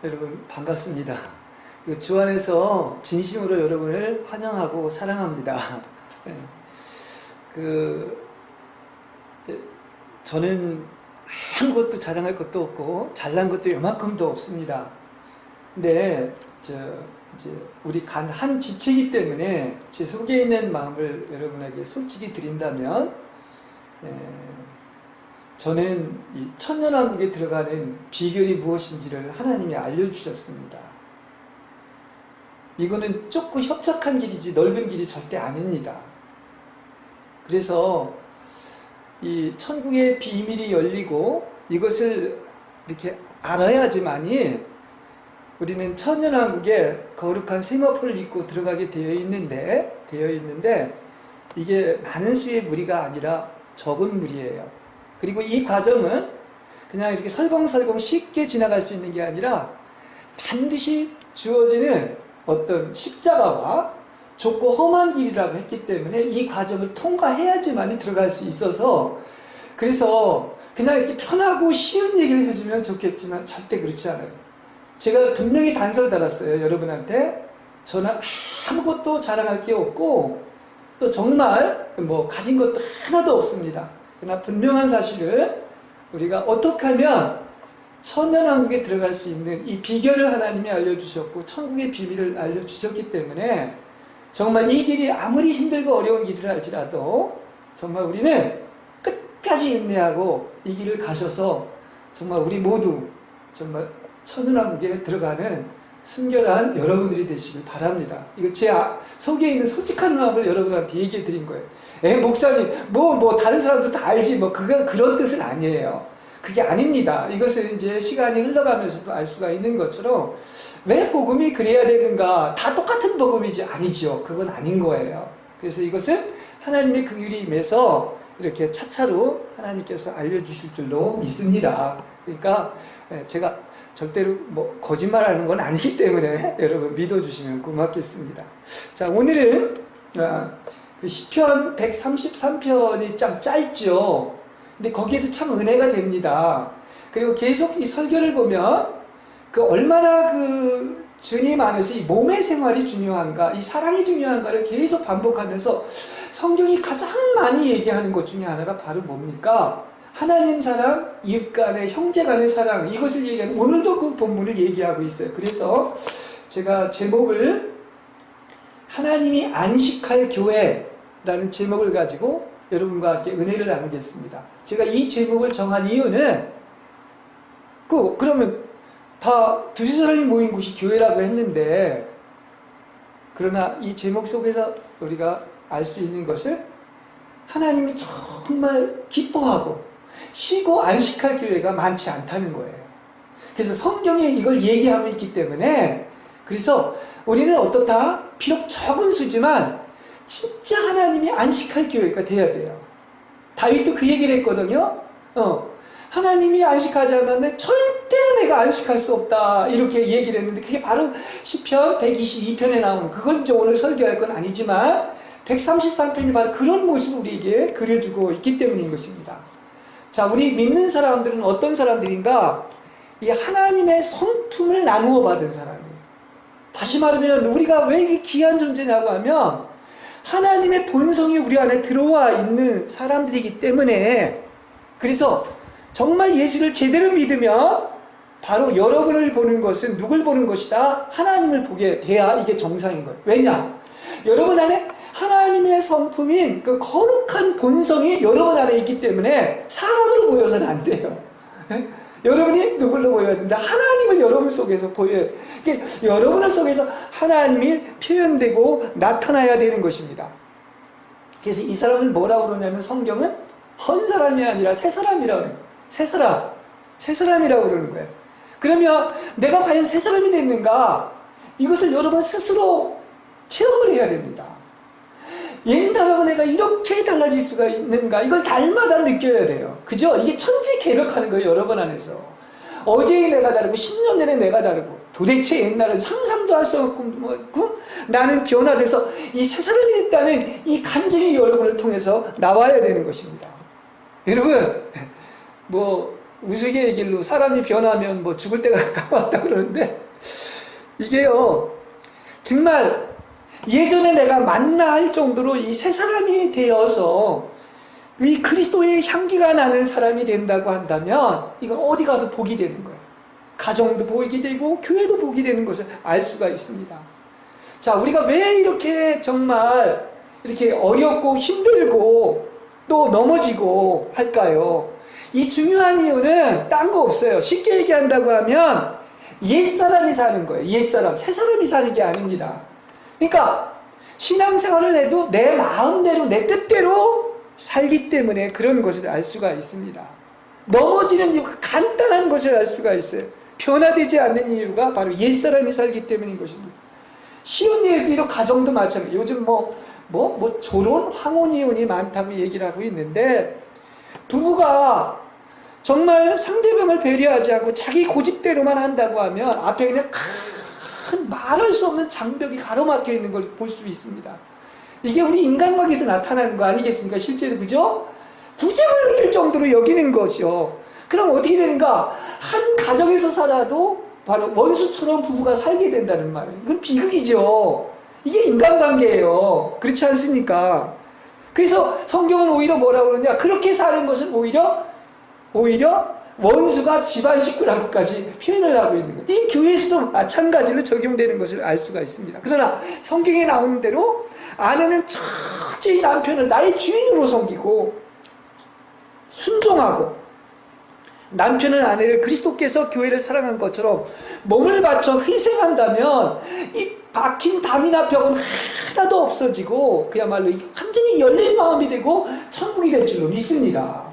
여러분 반갑습니다. 주 안에서 진심으로 여러분을 환영하고 사랑합니다. 그 저는 아무것도 자랑할 것도 없고 잘난 것도 요만큼도 없습니다. 근데 이제 우리 간 한 지체이기 때문에 제 속에 있는 마음을 여러분에게 솔직히 드린다면, 저는 이 천년왕국에 들어가는 비결이 무엇인지를 하나님이 알려주셨습니다. 이거는 좁고 협착한 길이지 넓은 길이 절대 아닙니다. 그래서 이 천국의 비밀이 열리고 이것을 이렇게 알아야지만이 우리는 천년왕국에 거룩한 세마포를 입고 들어가게 되어 있는데 이게 많은 수의 무리가 아니라 적은 무리예요. 그리고 이 과정은 그냥 이렇게 설렁설렁 쉽게 지나갈 수 있는 게 아니라 반드시 주어지는 어떤 십자가와 좁고 험한 길이라고 했기 때문에 이 과정을 통과해야지만 들어갈 수 있어서, 그래서 그냥 이렇게 편하고 쉬운 얘기를 해주면 좋겠지만 절대 그렇지 않아요. 제가 분명히 단서를 달았어요. 여러분한테 저는 아무것도 자랑할 게 없고 또 정말 가진 것도 하나도 없습니다. 그러나 분명한 사실은 우리가 어떻게 하면 천년왕국에 들어갈 수 있는 이 비결을 하나님이 알려주셨고 천국의 비밀을 알려주셨기 때문에 정말 이 길이 아무리 힘들고 어려운 길이라 할지라도 정말 우리는 끝까지 인내하고 이 길을 가셔서 정말 우리 모두 정말 천년왕국에 들어가는 순결한 여러분들이 되시길 바랍니다. 이거 제 속에 있는 솔직한 마음을 여러분한테 얘기해 드린 거예요. 목사님, 다른 사람도 다 알지, 그런 뜻은 아니에요. 그게 아닙니다. 이것은 이제 시간이 흘러가면서도 알 수가 있는 것처럼 왜 복음이 그래야 되는가? 다 똑같은 복음이지 아니죠. 그건 아닌 거예요. 그래서 이것은 하나님의 긍휼이 임해서 이렇게 차차로 하나님께서 알려주실 줄로 믿습니다. 그러니까 제가 절대로 거짓말하는 건 아니기 때문에 여러분 믿어주시면 고맙겠습니다. 자, 오늘은 그 시편 133편이 참 짧죠. 근데 거기에도 참 은혜가 됩니다. 그리고 계속 이 설교를 보면 얼마나 주님 안에서 이 몸의 생활이 중요한가, 이 사랑이 중요한가를 계속 반복하면서 성경이 가장 많이 얘기하는 것 중에 하나가 바로 뭡니까? 하나님 사랑, 이웃 간의 형제 간의 사랑, 이것을 얘기하는, 오늘도 그 본문을 얘기하고 있어요. 그래서 제가 제목을 하나님이 안식할 교회라는 제목을 가지고 여러분과 함께 은혜를 나누겠습니다. 제가 이 제목을 정한 이유는 그러면 다 두세 사람이 모인 곳이 교회라고 했는데, 그러나 이 제목 속에서 우리가 알 수 있는 것은 하나님이 정말 기뻐하고 쉬고 안식할 교회가 많지 않다는 거예요. 그래서 성경에 이걸 얘기하고 있기 때문에, 그래서 우리는 어떻다? 비록 적은 수지만 진짜 하나님이 안식할 교회가 돼야 돼요. 다윗도 그 얘기를 했거든요. 하나님이 안식하자면 절대로 내가 안식할 수 없다, 이렇게 얘기를 했는데, 그게 바로 시편 122편에 나오는, 그걸 이제 오늘 설교할 건 아니지만 133편이 바로 그런 모습을 우리에게 그려주고 있기 때문인 것입니다. 자, 우리 믿는 사람들은 어떤 사람들인가? 이 하나님의 성품을 나누어 받은 사람이에요. 다시 말하면 우리가 왜 이게 귀한 존재냐고 하면 하나님의 본성이 우리 안에 들어와 있는 사람들이기 때문에, 그래서 정말 예수를 제대로 믿으면 바로 여러분을 보는 것은 누굴 보는 것이다? 하나님을 보게 돼야 이게 정상인 거예요. 왜냐? 여러분 안에 하나님의 성품인 그 거룩한 본성이 여러분 안에 있기 때문에 사람으로 보여서는 안 돼요. 여러분이 누굴로 보여야 된다? 하나님을 여러분 속에서 보여요. 여러분 속에서 하나님이 표현되고 나타나야 되는 것입니다. 그래서 이 사람을 뭐라고 그러냐면 성경은 헌 사람이 아니라 새 사람이라고 그래요. 새 사람이라고 그러는 거예요. 그러면 내가 과연 새 사람이 됐는가? 이것을 여러분 스스로 체험을 해야 됩니다. 옛날하고 내가 이렇게 달라질 수가 있는가? 이걸 날마다 느껴야 돼요. 그죠? 이게 천지개벽하는 거예요, 여러분 안에서. 어제의 내가 다르고 10년 전의 내가 다르고, 도대체 옛날은 상상도 할 수 없고 나는 변화돼서 이 새 사람이 됐다는 이 감정이 여러분을 통해서 나와야 되는 것입니다. 여러분, 우스갯 얘기로 사람이 변하면 뭐 죽을 때가 가까웠다 그러는데, 이게요, 정말 예전에 내가 만나 할 정도로 이 새 사람이 되어서 이 그리스도의 향기가 나는 사람이 된다고 한다면 이건 어디 가도 복이 되는 거예요. 가정도 복이 되고 교회도 복이 되는 것을 알 수가 있습니다. 자, 우리가 왜 이렇게 정말 이렇게 어렵고 힘들고 또 넘어지고 할까요? 이 중요한 이유는 딴 거 없어요. 쉽게 얘기한다고 하면 옛사람이 사는 거예요. 옛사람, 새사람이 사는 게 아닙니다. 그러니까 신앙생활을 해도 내 마음대로 내 뜻대로 살기 때문에 그런 것을 알 수가 있습니다. 넘어지는 이유가 간단한 것을 알 수가 있어요. 변화되지 않는 이유가 바로 옛사람이 살기 때문인 것입니다. 쉬운 얘기로 가정도 마찬가지예요. 요즘 조론, 황혼 이혼이 많다고 얘기를 하고 있는데, 부부가 정말 상대방을 배려하지 않고 자기 고집대로만 한다고 하면 앞에 그냥 큰 말할 수 없는 장벽이 가로막혀 있는 걸 볼 수 있습니다. 이게 우리 인간관계에서 나타나는 거 아니겠습니까? 실제로, 그죠? 부정을 이길 정도로 여기는 거죠. 그럼 어떻게 되는가? 한 가정에서 살아도 바로 원수처럼 부부가 살게 된다는 말이에요. 이건 비극이죠. 이게 인간관계예요. 그렇지 않습니까? 그래서 성경은 오히려 뭐라고 그러냐? 그렇게 사는 것을 오히려 원수가 집안 식구라고까지 표현을 하고 있는 거예요. 이 교회에서도 마찬가지로 적용되는 것을 알 수가 있습니다. 그러나 성경에 나오는 대로 아내는 철저히 남편을 나의 주인으로 섬기고 순종하고, 남편은 아내를 그리스도께서 교회를 사랑한 것처럼 몸을 바쳐 희생한다면 이 박힌 담이나 벽은 하나도 없어지고 그야말로 완전히 열린 마음이 되고 천국이 될 줄로 믿습니다.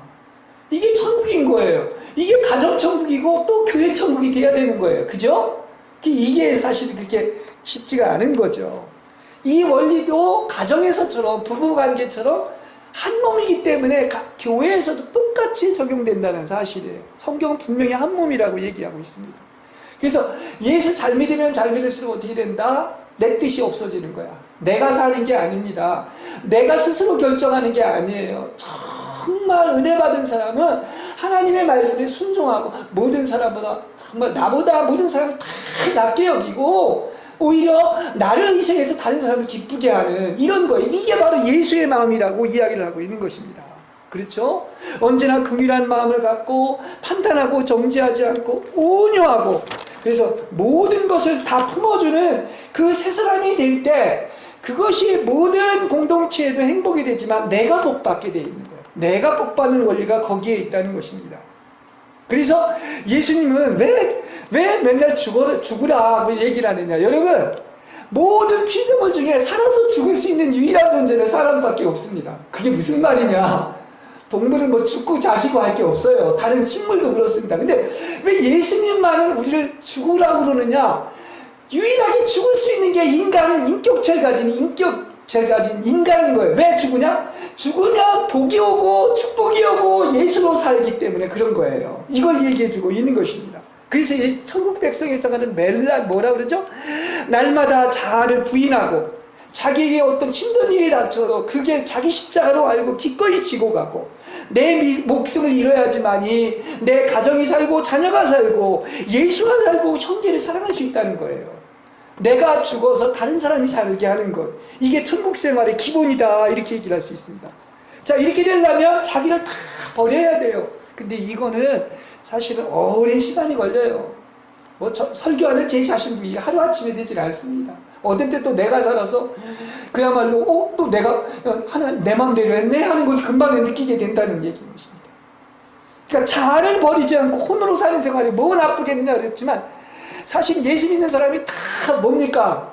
이게 천국인 거예요. 이게 가정천국이고 또 교회 천국이 돼야 되는 거예요. 그죠? 이게 사실 그렇게 쉽지가 않은 거죠. 이 원리도 가정에서처럼 부부관계처럼 한 몸이기 때문에 교회에서도 똑같이 적용된다는 사실이에요. 성경은 분명히 한 몸이라고 얘기하고 있습니다. 그래서 예수 잘 믿으면 잘 믿을수록 어떻게 된다? 내 뜻이 없어지는 거야. 내가 사는 게 아닙니다. 내가 스스로 결정하는 게 아니에요. 정말 은혜 받은 사람은 하나님의 말씀에 순종하고 모든 사람보다 정말 나보다 모든 사람을 다 낮게 여기고 오히려 나를 희생해서 다른 사람을 기쁘게 하는 이런 거예요. 이게 바로 예수의 마음이라고 이야기를 하고 있는 것입니다. 그렇죠? 언제나 긍휼한 마음을 갖고 판단하고 정죄하지 않고 온유하고, 그래서 모든 것을 다 품어주는 그 새 사람이 될 때 그것이 모든 공동체에도 행복이 되지만 내가 복받게 되어 있는 거예요. 내가 복받는 원리가 거기에 있다는 것입니다. 그래서 예수님은 왜 맨날 죽으라고 얘기를 하느냐. 여러분, 모든 피조물 중에 살아서 죽을 수 있는 유일한 존재는 사람밖에 없습니다. 그게 무슨 말이냐. 동물은 뭐 죽고 자시고 할 게 없어요. 다른 식물도 그렇습니다. 근데 왜 예수님만은 우리를 죽으라고 그러느냐. 유일하게 죽을 수 있는 게 인간은 인격체를 가진 인간인 거예요. 왜 죽으냐? 죽으면 복이 오고 축복이 오고 예수로 살기 때문에 그런 거예요. 이걸 얘기해주고 있는 것입니다. 그래서 천국 백성에서 가는 뭐라 그러죠? 날마다 자아를 부인하고 자기에게 어떤 힘든 일이 닥쳐도 그게 자기 십자가로 알고 기꺼이 지고 가고, 내 목숨을 잃어야지만이 내 가정이 살고 자녀가 살고 예수가 살고 형제를 사랑할 수 있다는 거예요. 내가 죽어서 다른 사람이 살게 하는 것, 이게 천국 생활의 기본이다, 이렇게 얘기를 할 수 있습니다. 자, 이렇게 되려면 자기를 다 버려야 돼요. 근데 이거는 사실은 오랜 시간이 걸려요. 설교하는 제 자신도 하루아침에 되질 않습니다. 어떤 때 또 내가 살아서 그야말로 또 내가 내 마음대로 했네 하는 것을 금방 느끼게 된다는 얘기인 것입니다. 그러니까 자아를 버리지 않고 혼으로 사는 생활이 뭐 나쁘겠느냐 그랬지만, 사실 예수 믿는 사람이 다 뭡니까?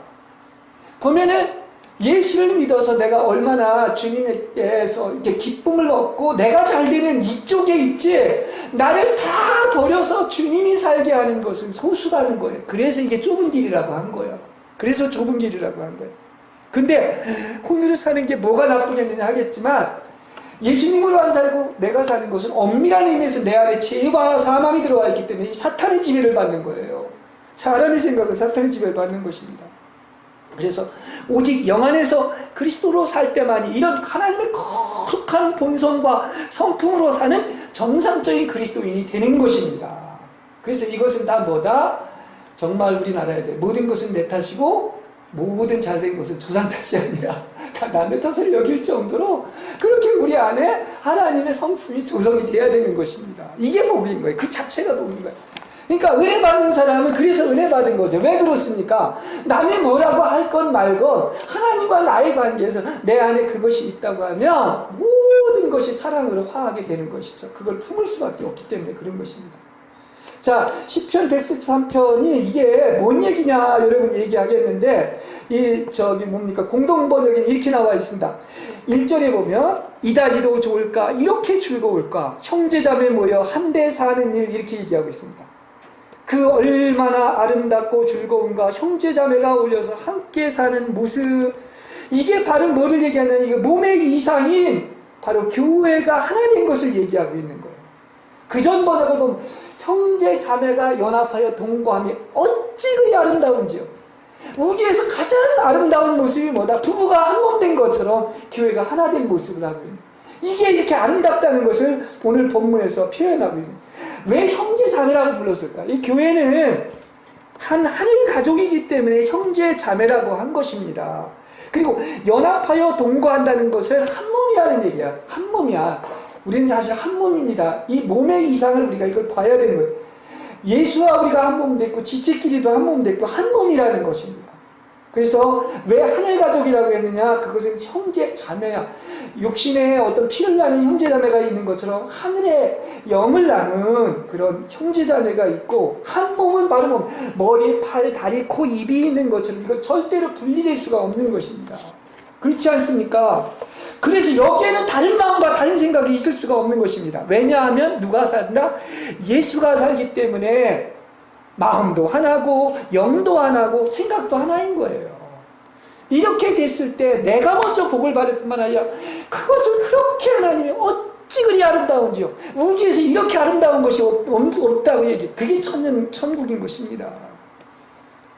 보면은 예수를 믿어서 내가 얼마나 주님에게서 이렇게 기쁨을 얻고 내가 잘 되는 이쪽에 있지, 나를 다 버려서 주님이 살게 하는 것은 소수라는 거예요. 그래서 이게 좁은 길이라고 한 거예요. 그래서 좁은 길이라고 한 거예요. 근데 혼으로 사는 게 뭐가 나쁘겠느냐 하겠지만, 예수님으로 안 살고 내가 사는 것은 엄밀한 의미에서 내 안에 죄와 사망이 들어와 있기 때문에 사탄의 지배를 받는 거예요. 사람의 생각은 사탄의 지배를 받는 것입니다. 그래서 오직 영 안에서 그리스도로 살 때만이 이런 하나님의 거룩한 본성과 성품으로 사는 정상적인 그리스도인이 되는 것입니다. 그래서 이것은 다 뭐다? 정말 우리는 알아야 돼. 모든 것은 내 탓이고 모든 잘된 것은 조상 탓이 아니라 다 남의 탓을 여길 정도로 그렇게 우리 안에 하나님의 성품이 조성이 돼야 되는 것입니다. 이게 복인 거예요. 그 자체가 복인 거예요. 그러니까 은혜 받는 사람은 그래서 은혜 받은 거죠. 왜 그렇습니까? 남이 뭐라고 할 건 말건 하나님과 나의 관계에서 내 안에 그것이 있다고 하면 모든 것이 사랑으로 화하게 되는 것이죠. 그걸 품을 수밖에 없기 때문에 그런 것입니다. 자, 시편 113편이 이게 뭔 얘기냐 여러분 얘기하겠는데 뭡니까 공동번역에는 이렇게 나와 있습니다. 1절에 보면 이다지도 좋을까 이렇게 즐거울까 형제자매 모여 한데 사는 일 이렇게 얘기하고 있습니다. 그 얼마나 아름답고 즐거운가 형제자매가 어울려서 함께 사는 모습 이게 바로 뭐를 얘기하냐면 이게 몸의 이상인 바로 교회가 하나 된 것을 얘기하고 있는 거예요. 그전 번역을 보면 형제자매가 연합하여 동거함이 어찌 그리 아름다운지요. 우주에서 가장 아름다운 모습이 뭐다? 부부가 한 몸 된 것처럼 교회가 하나 된 모습을 하고 있는 이게 이렇게 아름답다는 것을 오늘 본문에서 표현하고 있는 왜 형제자매라고 불렀을까? 이 교회는 한 하늘 가족이기 때문에 형제자매라고 한 것입니다. 그리고 연합하여 동거한다는 것은 한 몸이라는 얘기야. 한 몸이야. 우리는 사실 한 몸입니다. 이 몸의 이상을 우리가 이걸 봐야 되는 거예요. 예수와 우리가 한 몸 됐고 지체끼리도 한 몸 됐고 한 몸이라는 것입니다. 그래서 왜 하늘가족이라고 했느냐? 그것은 형제 자매야. 육신에 어떤 피를 나는 형제 자매가 있는 것처럼 하늘에 영을 나눈 그런 형제 자매가 있고 한 몸은 바로 몸, 머리, 팔, 다리, 코, 입이 있는 것처럼 이거 절대로 분리될 수가 없는 것입니다. 그렇지 않습니까? 그래서 여기에는 다른 마음과 다른 생각이 있을 수가 없는 것입니다. 왜냐하면 누가 산다? 예수가 살기 때문에 마음도 하나고 영도 하나고 생각도 하나인 거예요. 이렇게 됐을 때 내가 먼저 복을 받을 뿐만 아니라 그것을 그렇게 하나님이 어찌 그리 아름다운지요. 우주에서 이렇게 아름다운 것이 없다고 얘기해. 그게 천국인 것입니다.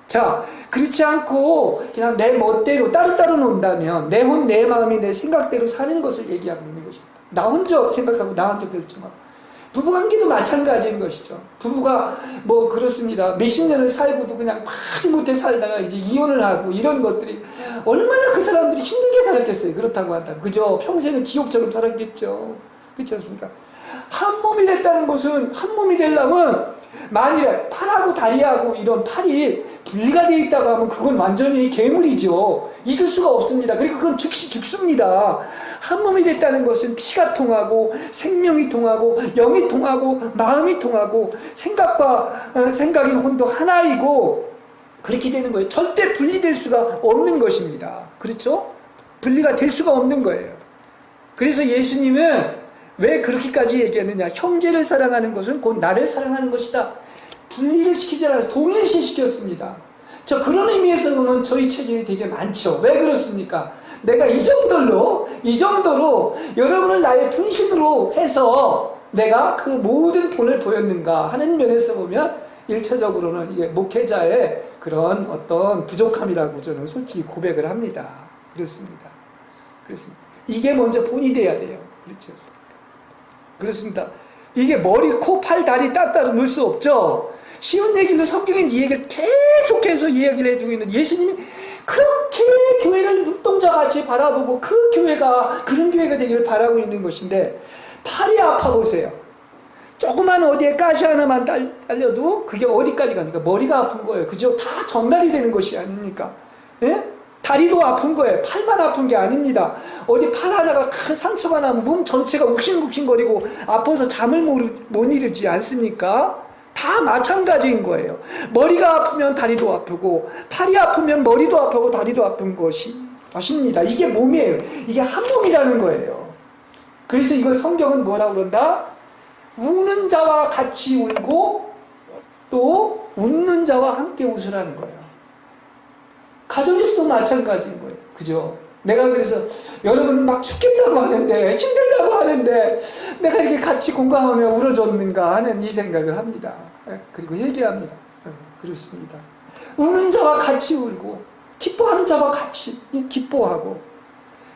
자, 그렇지 않고 그냥 내 멋대로 따로따로 논다면 내 혼, 내 마음이 내 생각대로 사는 것을 얘기하고 있는 것입니다. 나 혼자 생각하고 나 혼자 결정하고 부부관계도 마찬가지인 것이죠. 부부가 뭐 그렇습니다. 몇십 년을 살고도 그냥 마지못해 살다가 이제 이혼을 하고 이런 것들이 얼마나 그 사람들이 힘들게 살았겠어요. 그렇다고 한다면. 그죠? 평생은 지옥처럼 살았겠죠. 그렇지 않습니까? 한 몸이 됐다는 것은 한 몸이 되려면 만일에 팔하고 다리하고 이런 팔이 분리가 되어 있다고 하면 그건 완전히 괴물이죠. 있을 수가 없습니다. 그리고 그건 죽습니다. 한 몸이 됐다는 것은 피가 통하고 생명이 통하고 영이 통하고 마음이 통하고 생각인 혼도 하나이고 그렇게 되는 거예요. 절대 분리될 수가 없는 것입니다. 그렇죠? 분리가 될 수가 없는 거예요. 그래서 예수님은 왜 그렇게까지 얘기했느냐? 형제를 사랑하는 것은 곧 나를 사랑하는 것이다. 분리를 시키지 않아서 동일시시켰습니다. 그런 의미에서 보면 저희 책임이 되게 많죠. 왜 그렇습니까? 내가 이 정도로 여러분을 나의 분신으로 해서 내가 그 모든 본을 보였는가 하는 면에서 보면 1차적으로는 이게 목회자의 그런 어떤 부족함이라고 저는 솔직히 고백을 합니다. 그렇습니다. 이게 먼저 본이 돼야 돼요. 그렇지 않습니까? 그렇습니다. 이게 머리, 코, 팔, 다리 따로 놓을 수 없죠. 쉬운 얘기로 성경에 이 얘기를 계속해서 이야기를 해주고 있는 예수님이 그렇게 교회를 눈동자같이 바라보고 그 교회가 그런 교회가 되기를 바라고 있는 것인데 팔이 아파 보세요. 조그만 어디에 가시 하나만 딸려도 그게 어디까지 갑니까? 머리가 아픈 거예요. 그죠? 다 전달이 되는 것이 아닙니까? 예? 다리도 아픈 거예요. 팔만 아픈 게 아닙니다. 어디 팔 하나가 큰 상처가 나면 몸 전체가 욱신욱신거리고 아파서 잠을 못 이루지 않습니까? 다 마찬가지인 거예요. 머리가 아프면 다리도 아프고 팔이 아프면 머리도 아프고 다리도 아픈 것이 아십니다. 이게 몸이에요. 이게 한 몸이라는 거예요. 그래서 이걸 성경은 뭐라고 그런다? 우는 자와 같이 울고 또 웃는 자와 함께 웃으라는 거예요. 가정에서도 마찬가지인 거예요. 그죠? 내가 그래서 여러분 막 죽겠다고 하는데 힘들다고 하는데 내가 이렇게 같이 공감하며 울어줬는가 하는 이 생각을 합니다. 그리고 얘기합니다. 그렇습니다. 우는 자와 같이 울고 기뻐하는 자와 같이 기뻐하고.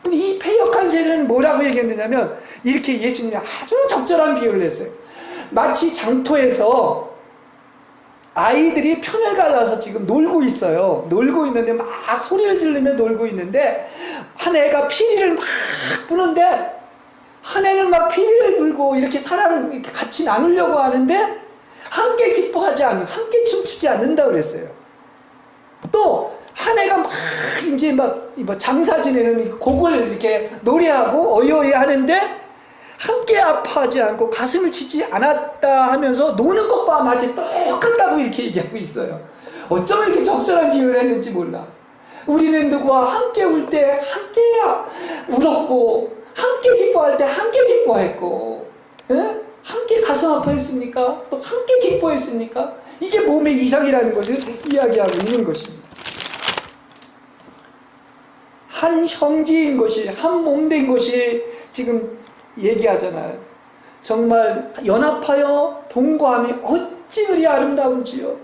근데 이 패역한 세례는 뭐라고 얘기했느냐면 이렇게 예수님이 아주 적절한 비유를 했어요. 마치 장터에서 아이들이 편을 갈라서 지금 놀고 있어요. 놀고 있는데 막 소리를 지르며 놀고 있는데 한 애가 피리를 막 부는데 한 애는 막 피리를 불고 이렇게 사랑 이렇게 같이 나누려고 하는데 함께 기뻐하지 않는, 함께 춤추지 않는다고 그랬어요. 또 한 애가 막 이제 막 장사 지내는 곡을 이렇게 노래하고 어이어이 하는데 함께 아파하지 않고 가슴을 치지 않았다 하면서 노는 것과 마치 똑같다고 이렇게 얘기하고 있어요. 어쩌면 이렇게 적절한 비유를 했는지 몰라. 우리는 누구와 함께 울 때 함께 울었고 함께 기뻐할 때 함께 기뻐했고, 에? 함께 가슴 아파했습니까? 또 함께 기뻐했습니까? 이게 몸의 이상이라는 것을 이야기하고 있는 것입니다. 한 형제인 것이, 한 몸된 것이 지금 얘기하잖아요. 정말 연합하여 동거함이 어찌 그리 아름다운지요.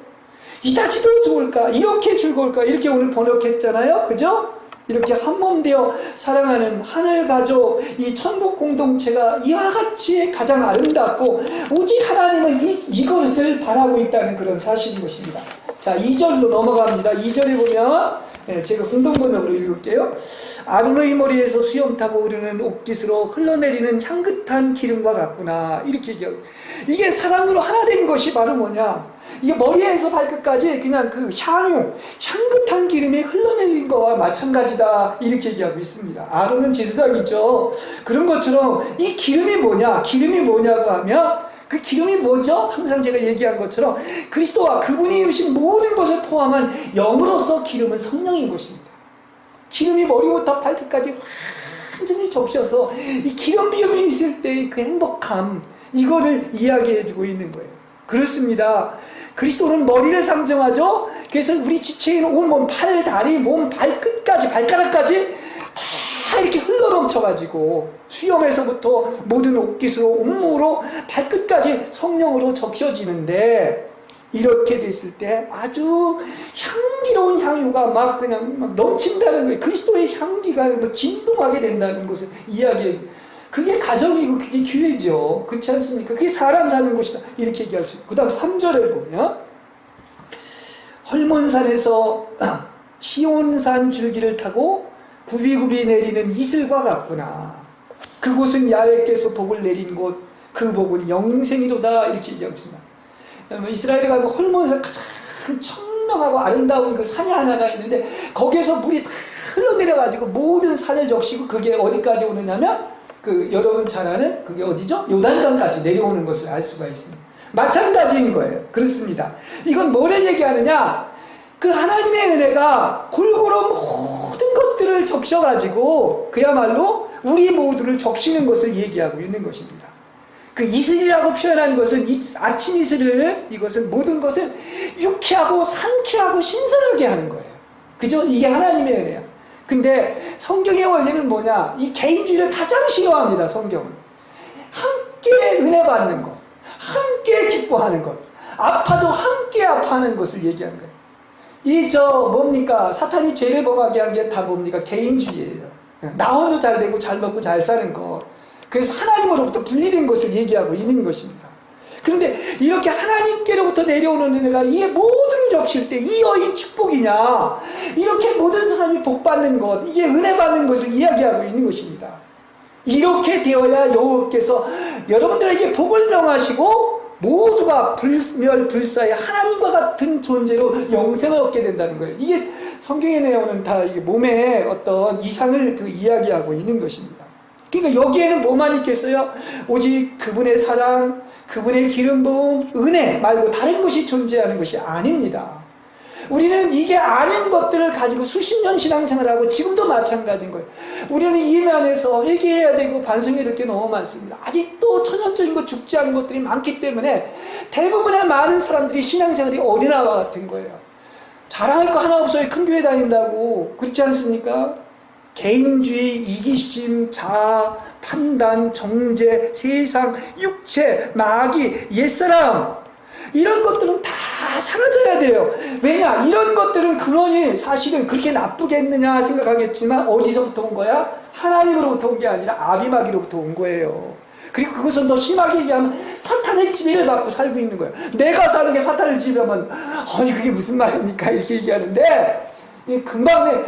이다지도 좋을까? 이렇게 즐거울까? 이렇게 오늘 번역했잖아요. 그죠? 이렇게 한몸 되어 사랑하는 하늘 가족, 이 천국 공동체가 이와 같이 가장 아름답고 오직 하나님은 이것을 바라고 있다는 그런 사실인 것입니다. 자, 2절로 넘어갑니다. 2절에 보면 제가 공동번역으로 읽을게요. 아론의 머리에서 수염 타고 흐르는 옥깃으로 흘러내리는 향긋한 기름과 같구나. 이렇게 얘기하고, 이게 사랑으로 하나 된 것이 바로 뭐냐? 이게 머리에서 발끝까지 그냥 그 향긋한 기름이 흘러내린 거와 마찬가지다. 이렇게 얘기하고 있습니다. 아론은 제사장이죠. 그런 것처럼 이 기름이 뭐냐? 기름이 뭐냐고 하면 그 기름이 뭐죠? 항상 제가 얘기한 것처럼 그리스도와 그분이 이루신 모든 것을 포함한 영으로서 기름은 성령인 것입니다. 기름이 머리부터 발끝까지 완전히 적셔서 이 기름 비움이 있을 때의 그 행복함, 이거를 이야기해주고 있는 거예요. 그렇습니다. 그리스도는 머리를 상징하죠. 그래서 우리 지체인 온몸, 팔, 다리, 몸, 발끝까지, 발가락까지 다 이렇게 흘러넘쳐가지고 수염에서부터 모든 옷깃으로 온몸으로 발끝까지 성령으로 적셔지는데, 이렇게 됐을 때 아주 향기로운 향유가 막 그냥 막 넘친다는 거예요. 그리스도의 향기가 진동하게 된다는 것을 이야기해요. 그게 가정이고 그게 교회죠. 그렇지 않습니까? 그게 사람 사는 곳이다. 이렇게 얘기할 수 있고. 그 다음 3절에 보면 헐몬산에서 시온산 줄기를 타고 굽이굽이 내리는 이슬과 같구나. 그곳은 야훼께서 복을 내린 곳, 그 복은 영생이로다. 이렇게 얘기하고 있습니다. 이스라엘에 가면 헐몬산 가장 청명하고 아름다운 그 산이 하나가 있는데 거기에서 물이 다 흘러내려가지고 모든 산을 적시고 그게 어디까지 오느냐면 여러분 잘 아는 그게 어디죠? 요단강까지 내려오는 것을 알 수가 있습니다. 마찬가지인 거예요. 그렇습니다. 이건 뭐를 얘기하느냐? 그 하나님의 은혜가 골고루 모든 것들을 적셔가지고 그야말로 우리 모두를 적시는 것을 얘기하고 있는 것입니다. 그 이슬이라고 표현한 것은 아침 이슬은 이것은 모든 것을 유쾌하고 상쾌하고 신선하게 하는 거예요. 그죠? 이게 하나님의 은혜야. 근데 성경의 원리는 뭐냐? 이 개인주의를 가장 싫어합니다. 성경은. 함께 은혜 받는 것, 함께 기뻐하는 것, 아파도 함께 아파하는 것을 얘기하는 거예요. 뭡니까? 사탄이 죄를 범하게 한 게 다 뭡니까? 개인주의예요. 나 혼자 잘 되고 잘 먹고 잘 사는 것. 그래서 하나님으로부터 분리된 것을 얘기하고 있는 것입니다. 그런데 이렇게 하나님께로부터 내려오는 은혜가 이게 모든 적실 때 이 여인 축복이냐, 이렇게 모든 사람이 복받는 것, 이게 은혜 받는 것을 이야기하고 있는 것입니다. 이렇게 되어야 여호와께서 여러분들에게 복을 명하시고 모두가 불멸불사의 하나님과 같은 존재로 영생을 얻게 된다는 거예요. 이게 성경의 내용은 다 이게 몸의 어떤 이상을 이야기하고 있는 것입니다. 그러니까 여기에는 뭐만 있겠어요? 오직 그분의 사랑, 그분의 기름 부음, 은혜 말고 다른 것이 존재하는 것이 아닙니다. 우리는 이게 아닌 것들을 가지고 수십 년 신앙생활하고 지금도 마찬가지인 거예요. 우리는 이 면에서 회개해야 되고 반성해야 될 게 너무 많습니다. 아직도 천연적인 것, 죽지 않은 것들이 많기 때문에 대부분의 많은 사람들이 신앙생활이 어린아이와 같은 거예요. 자랑할 거 하나 없어요. 큰 교회 다닌다고. 그렇지 않습니까? 개인주의, 이기심, 자아, 판단, 정죄, 세상, 육체, 마귀, 옛사람, 이런 것들은 다 사라져야 돼요. 왜냐? 이런 것들은 근원이 사실은 그렇게 나쁘겠느냐 생각하겠지만 어디서부터 온 거야? 하나님으로부터 온 게 아니라 아비마귀로부터 온 거예요. 그리고 그것은 더 심하게 얘기하면 사탄의 지배를 받고 살고 있는 거예요. 내가 사는 게 사탄을 지배하면 아니 그게 무슨 말입니까? 이렇게 얘기하는데 금방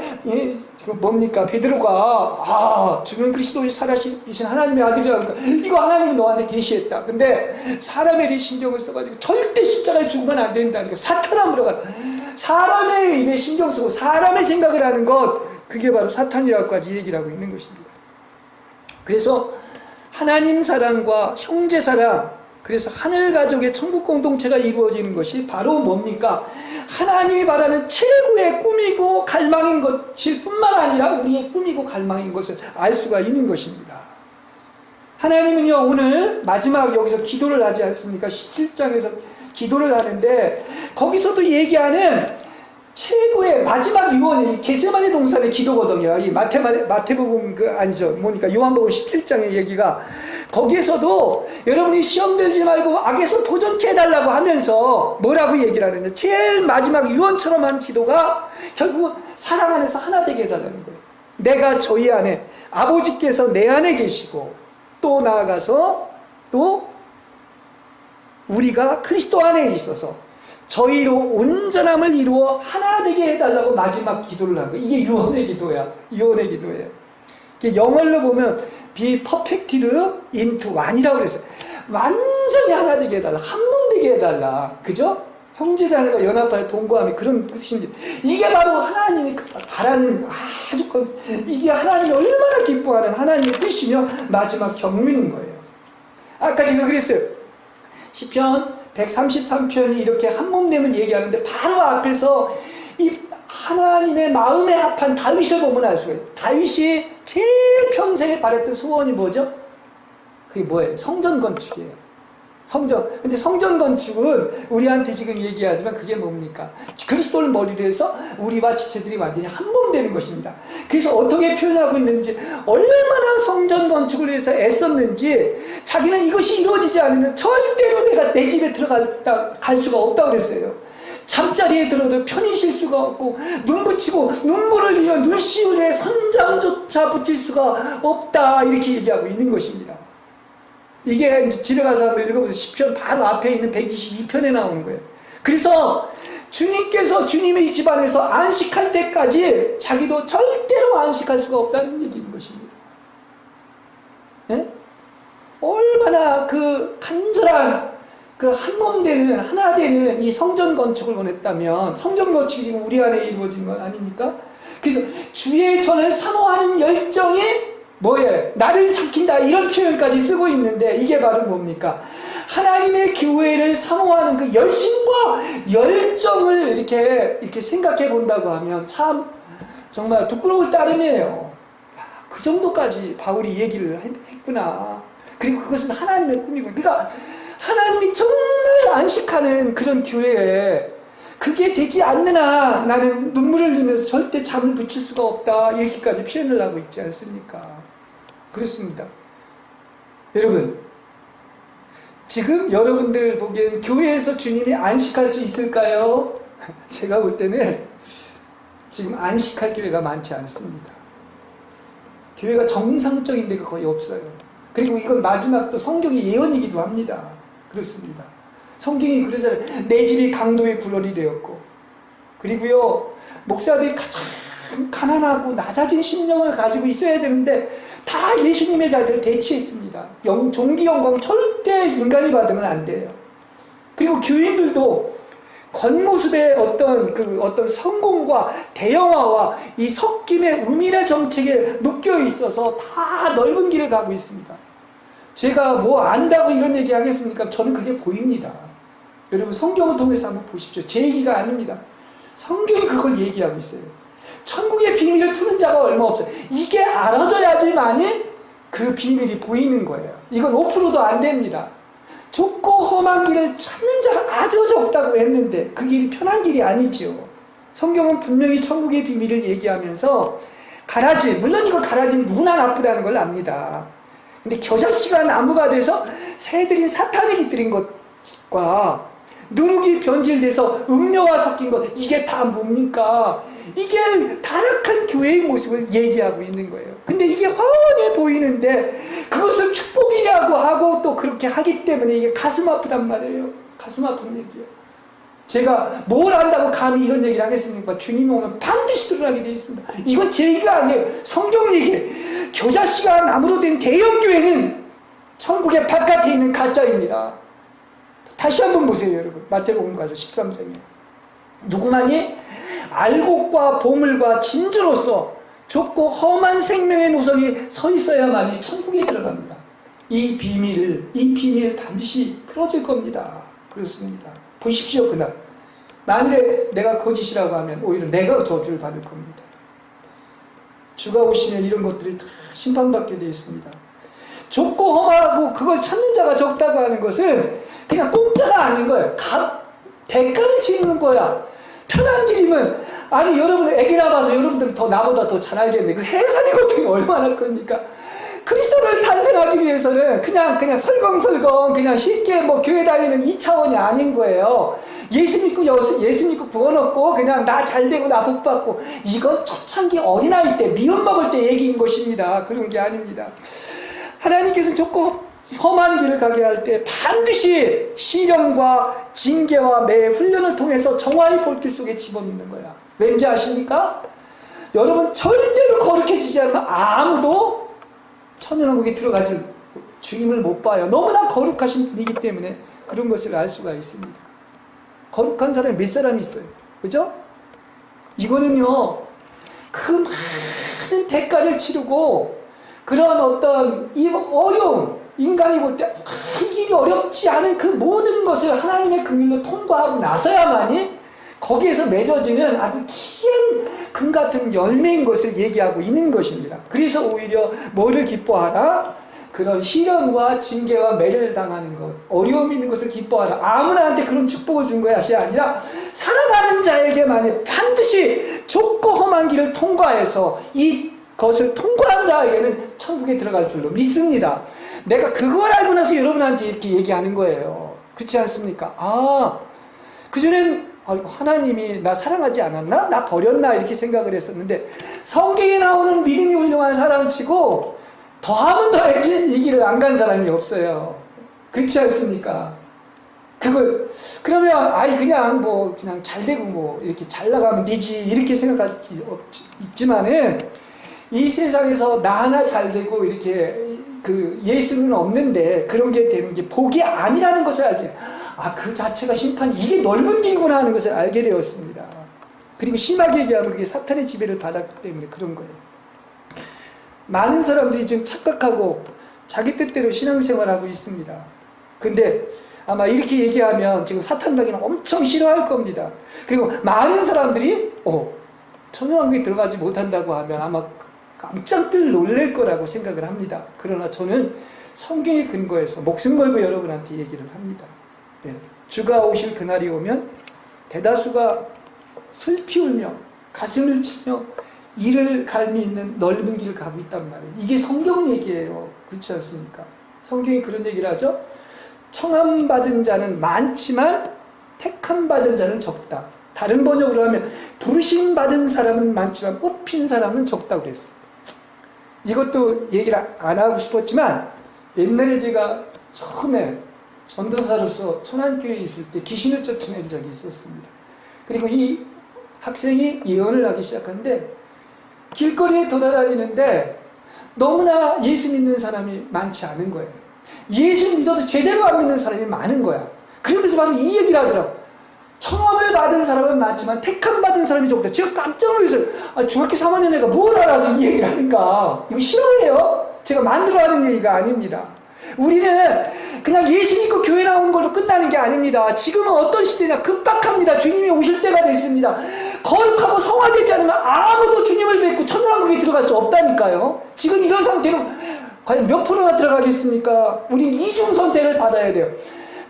뭡니까? 베드로가 주는 그리스도의 살아계신 하나님의 아들이라니까 이거 하나님이 너한테 계시했다. 근데 사람의 일에 신경을 써가지고 절대 십자가에 죽으면 안 된다니까 사탄아 물어가. 사람의 일에 신경 쓰고 사람의 생각을 하는 것 그게 바로 사탄이라고까지 얘기를 하고 있는 것입니다. 그래서 하나님 사랑과 형제 사랑, 그래서 하늘 가족의 천국 공동체가 이루어지는 것이 바로 뭡니까? 하나님이 바라는 최고의 꿈이고 갈망인 것일 뿐만 아니라 우리의 꿈이고 갈망인 것을 알 수가 있는 것입니다. 하나님은요, 오늘 마지막 여기서 기도를 하지 않습니까? 17장에서 기도를 하는데 거기서도 얘기하는 최고의 마지막 유언이 겟세마네 동산의 기도거든요. 이 마태복음 요한복음 17장의 얘기가 거기에서도 여러분이 시험 들지 말고 악에서 도전케 해달라고 하면서 뭐라고 얘기를 하느냐. 제일 마지막 유언처럼 한 기도가 결국 사랑 안에서 하나 되게 해달라는 거예요. 내가 저희 안에 아버지께서 내 안에 계시고 또 나아가서 또 우리가 그리스도 안에 있어서 저희로 온전함을 이루어 하나 되게 해달라고 마지막 기도를 한 거예요. 이게 유언의 기도야. 유언의 기도예요. 영어로 보면 be perfected into one이라고 그랬어요. 완전히 하나 되게 해달라. 한 몸 되게 해달라. 그죠? 형제자매가 연합하여 동거함이 그런 뜻인지. 이게 바로 하나님이 바라는 이게 하나님이 얼마나 기뻐하는 하나님의 뜻이며 마지막 경륜인 거예요. 아까 제가 그랬어요. 시편 133편이 이렇게 한몸됨을 얘기하는데 바로 앞에서 이 하나님의 마음에 합한 다윗을 보면 알 수가 있어요. 다윗이 제일 평생에 바랬던 소원이 뭐죠? 그게 뭐예요? 성전 건축이에요. 성전. 근데 성전 건축은 우리한테 지금 얘기하지만 그게 뭡니까? 그리스도를 머리로 해서 우리와 지체들이 완전히 한 몸 되는 것입니다. 그래서 어떻게 표현하고 있는지, 얼마나 성전 건축을 위해서 애썼는지, 자기는 이것이 이루어지지 않으면 절대로 내가 내 집에 갈 수가 없다고 그랬어요. 잠자리에 들어도 편히 쉴 수가 없고, 눈 붙이고 눈물을 흘려 눈시울에 선잠조차 붙일 수가 없다. 이렇게 얘기하고 있는 것입니다. 이게 집에 가서 한번 읽어보세요. 시편 바로 앞에 있는 122편에 나오는 거예요. 그래서 주님께서 주님의 집안에서 안식할 때까지 자기도 절대로 안식할 수가 없다는 얘기인 것입니다. 네? 얼마나 그 간절한 그 한 몸 되는 하나 되는 이 성전 건축을 원했다면 성전 건축이 지금 우리 안에 이루어진 건 아닙니까? 그래서 주의 전을 사모하는 열정이 뭐예요? 나를 삼킨다 이런 표현까지 쓰고 있는데 이게 바로 뭡니까? 하나님의 교회를 사모하는 그 열심과 열정을 이렇게 생각해 본다고 하면 참 정말 부끄러울 따름이에요. 그 정도까지 바울이 얘기를 했구나. 그리고 그것은 하나님의 꿈이고, 그러니까 하나님이 정말 안식하는 그런 교회에 그게 되지 않는 한 나는 눈물을 흘리면서 절대 잠을 붙일 수가 없다. 이렇게까지 표현을 하고 있지 않습니까? 그렇습니다. 여러분, 지금 여러분들 보기엔 교회에서 주님이 안식할 수 있을까요? 제가 볼 때는 지금 안식할 교회가 많지 않습니다. 교회가 정상적인 데가 거의 없어요. 그리고 이건 마지막 또 성경의 예언이기도 합니다. 그렇습니다. 성경이 그러잖아요. 내 집이 강도의 굴월이 되었고, 그리고요 목사들이 가장 가난하고 낮아진 심령을 가지고 있어야 되는데 다 예수님의 자리를 대체했습니다. 종기 영광 절대 인간이 받으면 안 돼요. 그리고 교인들도 겉모습의 어떤 성공과 대형화와 이 섞임의 은밀한 정책에 묶여 있어서 다 넓은 길을 가고 있습니다. 제가 뭐 안다고 이런 얘기 하겠습니까? 저는 그게 보입니다. 여러분 성경을 통해서 한번 보십시오. 제 얘기가 아닙니다. 성경이 그걸 얘기하고 있어요. 천국의 비밀을 푸는 자가 얼마 없어요. 이게 알아져야지만이 그 비밀이 보이는 거예요. 이건 5%도 안 됩니다. 좁고 험한 길을 찾는 자가 아주 적다고 했는데 그 길이 편한 길이 아니지요. 성경은 분명히 천국의 비밀을 얘기하면서 물론 이거 가라진 누구나 나쁘다는 걸 압니다. 근데 겨자씨가 나무가 돼서 새들인 사탄이 깃들인 것과 누룩이 변질돼서 음료와 섞인 것, 이게 다 뭡니까? 이게 타락한 교회의 모습을 얘기하고 있는 거예요. 근데 이게 훤히 보이는데 그것을 축복이라고 하고 또 그렇게 하기 때문에 이게 가슴 아프단 말이에요. 가슴 아픈 얘기예요. 제가 뭘 안다고 감히 이런 얘기를 하겠습니까? 주님이 오면 반드시 드러나게 되어 있습니다. 이건 제 얘기가 아니에요. 성경 얘기예요. 겨자씨가 나무로 된 대형교회는 천국의 바깥에 있는 가짜입니다. 다시 한번 보세요, 여러분. 마태복음 가서 13장에. 누구만이 알곡과 보물과 진주로서 좁고 험한 생명의 노선이 서 있어야만이 천국에 들어갑니다. 이 비밀 반드시 풀어질 겁니다. 그렇습니다. 보십시오, 그날. 만일에 내가 거짓이라고 하면 오히려 내가 저주를 받을 겁니다. 주가 오시면 이런 것들이 다 심판받게 되어 있습니다. 좁고 험하고 그걸 찾는 자가 적다고 하는 것은 그냥 공짜가 아닌 거예요. 대가를 치는 거야. 편한 길이면, 아니, 여러분, 애기 낳아서 여러분들 나보다 더 잘 알겠네. 그 해산의 고통이 얼마나 큽니까? 그리스도를 탄생하기 위해서는 그냥 설렁설렁 그냥 쉽게 뭐 교회 다니는 2차원이 아닌 거예요. 예수 믿고 구원 얻고 그냥 나 잘되고 나 복받고, 이건 초창기 어린아이 때 미움 먹을 때 얘기인 것입니다. 그런 게 아닙니다. 하나님께서 좁고 험한 길을 가게 할 때 반드시 시련과 징계와 매 훈련을 통해서 정화의 볼길 속에 집어넣는 거야. 왠지 아십니까? 여러분, 절대로 거룩해지지 않으면 아무도 천연왕국에 들어가지 주님을 못 봐요. 너무나 거룩하신 분이기 때문에 그런 것을 알 수가 있습니다. 거룩한 사람이 몇 사람이 있어요? 그죠? 이거는요, 그 많은 대가를 치르고 그런 어떤 이 어려움, 인간이 볼 때 이 길이 어렵지 않은 그 모든 것을 하나님의 긍휼로 통과하고 나서야만이 거기에서 맺어지는 아주 귀한 금 같은 열매인 것을 얘기하고 있는 것입니다. 그래서 오히려 뭐를 기뻐하라? 그런 시련과 징계와 매를 당하는 것, 어려움이 있는 것을 기뻐하라. 아무나한테 그런 축복을 준 것이 아니라 살아가는 자에게만 반드시 좁고 험한 길을 통과해서 이것을 통과한 자에게는 천국에 들어갈 줄로 믿습니다. 내가 그걸 알고 나서 여러분한테 이렇게 얘기하는 거예요. 그렇지 않습니까? 그전엔 하나님이 나 사랑하지 않았나? 나 버렸나? 이렇게 생각을 했었는데, 성경에 나오는 믿음이 훌륭한 사람치고 더하면 더했지 이 길을 안 간 사람이 없어요. 그렇지 않습니까? 그러면 그냥 잘되고 이렇게 잘 나가면 되지 이렇게 생각할 수 있지만은, 이 세상에서 나 하나 잘되고 이렇게 예수는 없는데 그런 게 되는 게 복이 아니라는 것을 알게, 그 자체가 심판이 이게 넓은 길이구나 하는 것을 알게 되었습니다. 그리고 심하게 얘기하면 그게 사탄의 지배를 받았기 때문에 그런 거예요. 많은 사람들이 지금 착각하고 자기 뜻대로 신앙생활하고 있습니다. 근데 아마 이렇게 얘기하면 지금 사탄당에는 엄청 싫어할 겁니다. 그리고 많은 사람들이 천연왕국에 들어가지 못한다고 하면 아마 깜짝들 놀랄 거라고 생각을 합니다. 그러나 저는 성경의 근거에서 목숨 걸고 여러분한테 얘기를 합니다. 네. 주가 오실 그날이 오면 대다수가 슬피 울며 가슴을 치며 이를 갈미 있는 넓은 길을 가고 있단 말이에요. 이게 성경 얘기예요. 그렇지 않습니까? 성경이 그런 얘기를 하죠. 청함받은 자는 많지만 택함받은 자는 적다. 다른 번역으로 하면 부르심받은 사람은 많지만 뽑힌 사람은 적다고 그랬어요. 이것도 얘기를 안 하고 싶었지만, 옛날에 제가 처음에 전도사로서 천안교회에 있을 때 귀신을 쫓아낸 적이 있었습니다. 그리고 이 학생이 예언을 하기 시작하는데, 길거리에 돌아다니는데 너무나 예수 믿는 사람이 많지 않은 거예요. 예수 믿어도 제대로 안 믿는 사람이 많은 거야. 그러면서 바로 이 얘기를 하더라고. 청함을 받은 사람은 많지만 택함 받은 사람이 적다. 제가 깜짝 놀랐어요. 중학교 3학년 애가 뭘 알아서 이 얘기를 하는가. 이거 싫어해요? 제가 만들어 하는 얘기가 아닙니다. 우리는 그냥 예수 믿고 교회 나오는 걸로 끝나는 게 아닙니다. 지금은 어떤 시대냐? 급박합니다. 주님이 오실 때가 됐습니다. 거룩하고 성화되지 않으면 아무도 주님을 뵙고 천연왕국에 들어갈 수 없다니까요. 지금 이런 상태로 과연 몇 프로나 들어가겠습니까? 우린 이중 선택을 받아야 돼요.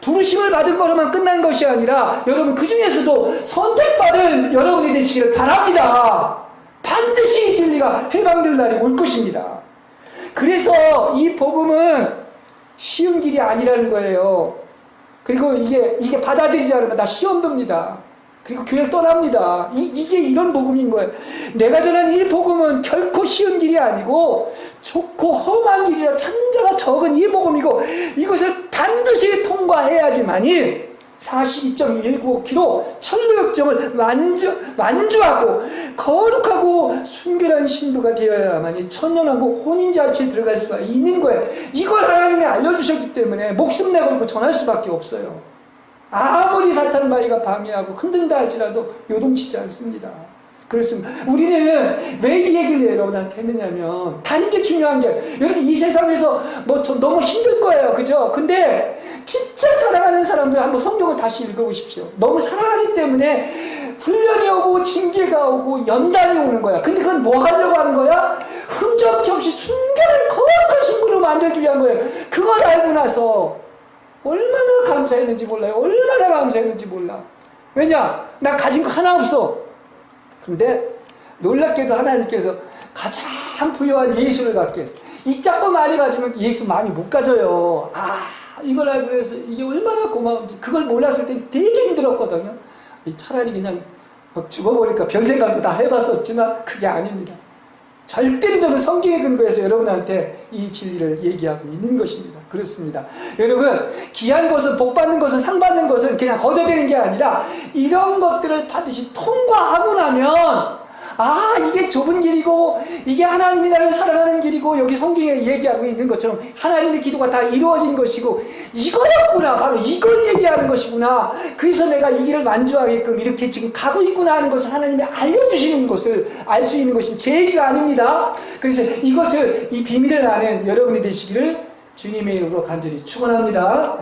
부르심을 받은 거로만 끝난 것이 아니라 여러분 그 중에서도 선택받은 여러분이 되시기를 바랍니다. 반드시 이 진리가 해방될 날이 올 것입니다. 그래서 이 복음은 쉬운 길이 아니라는 거예요. 그리고 이게 받아들이지 않으면 나 시험 듭니다. 그리고 교회를 떠납니다. 이게 이런 복음인 거예요. 내가 전하는 이 복음은 결코 쉬운 길이 아니고 좋고 험한 길이라 찾는 자가 적은 이 복음이고 이것을 반드시 통과해야지만이 42.195km 천루역정을 완주하고 거룩하고 순결한 신부가 되어야만이 천년왕국 혼인잔치에 들어갈 수가 있는 거예요. 이걸 하나님이 알려주셨기 때문에 목숨 내걸고 전할 수밖에 없어요. 아무리 사탄 마귀가 방해하고 흔든다 할지라도 요동치지 않습니다. 그렇습니다. 우리는 왜 이 얘기를 여러분한테 했느냐면 다른 게 중요한 게 여러분 이 세상에서 너무 힘들 거예요. 그죠? 근데 진짜 사랑하는 사람들 한번 성경을 다시 읽어보십시오. 너무 사랑하기 때문에 훈련이 오고 징계가 오고 연단이 오는 거야. 근데 그건 뭐 하려고 하는 거야? 흠잡지 없이 순결한 거룩한 신부로 만들기 위한 거예요. 그걸 알고 나서 얼마나 감사했는지 몰라요. 얼마나 감사했는지 몰라. 왜냐? 나 가진 거 하나 없어. 근데 놀랍게도 하나님께서 가장 부유한 예수를 갖게 했어요. 이 작은 많이 가지면 예수 많이 못 가져요. 이걸 알고 해서 이게 얼마나 고마운지. 그걸 몰랐을 때 되게 힘들었거든요. 차라리 그냥 죽어버릴까 별 생각도 다 해봤었지만 그게 아닙니다. 절대적인 성경의 근거에서 여러분한테 이 진리를 얘기하고 있는 것입니다. 그렇습니다. 여러분, 귀한 것은, 복 받는 것은, 상 받는 것은 그냥 거저되는 게 아니라 이런 것들을 반드시 통과하고 나면 이게 좁은 길이고 이게 하나님이 나를 사랑하는 길이고 여기 성경에 얘기하고 있는 것처럼 하나님의 기도가 다 이루어진 것이고 이거였구나, 바로 이걸 얘기하는 것이구나. 그래서 내가 이 길을 완주하게끔 이렇게 지금 가고 있구나 하는 것을 하나님이 알려주시는 것을 알 수 있는 것이 제 얘기가 아닙니다. 그래서 이 비밀을 아는 여러분이 되시기를 주님의 이름으로 간절히 축원합니다.